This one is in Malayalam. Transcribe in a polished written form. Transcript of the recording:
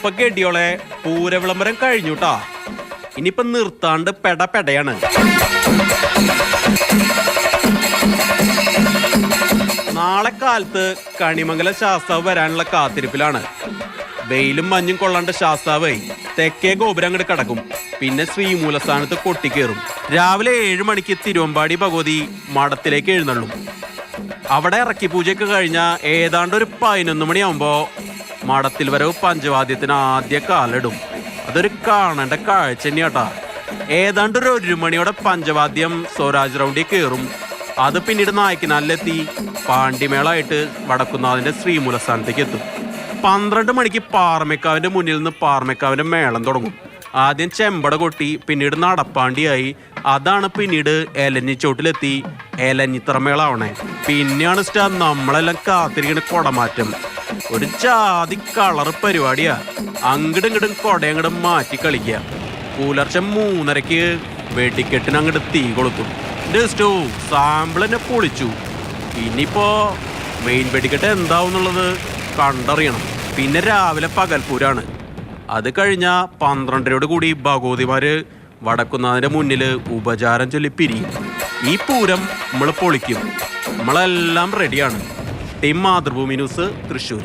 അപ്പൊ ഗഡിയോളെ പൂരവിളംബരം കഴിഞ്ഞുട്ടാ. ഇനിയിപ്പൊ നിർത്താണ്ട് പെടയാണ്. നാളെ കാലത്ത് കണിമംഗലം ശാസ്താവ് വരാനുള്ള കാത്തിരിപ്പിലാണ്. വെയിലും മഞ്ഞും കൊള്ളാണ്ട് ശാസ്താവ് തെക്കേ ഗോപുരം അങ്ങോട്ട് കടക്കും. പിന്നെ ശ്രീമൂലസ്ഥാനത്ത് കൊട്ടിക്കേറും. രാവിലെ 7 മണിക്ക് തിരുവമ്പാടി ഭഗവതി മഠത്തിലേക്ക് എഴുന്നള്ളും. അവിടെ ഇറക്കി പൂജയൊക്കെ കഴിഞ്ഞ ഏതാണ്ട് ഒരു 11 മണിയാവുമ്പോ മഠത്തിൽ വരവ് പഞ്ചവാദ്യത്തിന് ആദ്യ കാലിടും. അതൊരു കാണേണ്ട കാഴ്ച തന്നെയാട്ടാ. ഏതാണ്ട് ഒരു 1 മണിയോടെ പഞ്ചവാദ്യം സ്വരാജ് റൗണ്ടിൽ കയറും. അത് പിന്നീട് നായ്ക്കനാലിലെത്തി പാണ്ടിമേളായിട്ട് വടക്കുന്നാഥിന്റെ ശ്രീമൂലസ്ഥാനത്തേക്ക് എത്തും. 12 മണിക്ക് പാറമേക്കാവിന്റെ മുന്നിൽ നിന്ന് പാറമേക്കാവിന്റെ മേളം തുടങ്ങും. ആദ്യം ചെമ്പട കൊട്ടി, പിന്നീട് നടപ്പാണ്ടിയായി. അതാണ് പിന്നീട് എലഞ്ഞിച്ചോട്ടിലെത്തി എലഞ്ഞിത്തറമേളാവണേ. പിന്നെയാണ് നമ്മളെല്ലാം കാത്തിരിക്കുന്ന കൊടമാറ്റം. ഒരു ജാതി കളർ പരിപാടിയാ. അങ്ങടും ഇങ്ങടും കൊടയങ്ങടും മാറ്റി കളിക്കുക. പുലർച്ചെ 3:30 വെടിക്കെട്ടിന് അങ്ങോട്ട് തീ കൊളുത്തും. സാമ്പിൾ തന്നെ പൊളിച്ചു. ഇനിയിപ്പോ മെയിൻ വെടിക്കെട്ട് എന്താവുന്നുള്ളത് കണ്ടറിയണം. പിന്നെ രാവിലെ പകൽപ്പൂരാണ്. അത് കഴിഞ്ഞ 12:30 കൂടി ഭഗവതിമാര് വടക്കുന്നാഥിന്റെ മുന്നില് ഉപചാരം ചൊല്ലി പിരിയും. ഈ പൂരം നമ്മൾ പൊളിക്കും. നമ്മളെല്ലാം റെഡിയാണ്. Team Mathrubhumi news, Thrissur.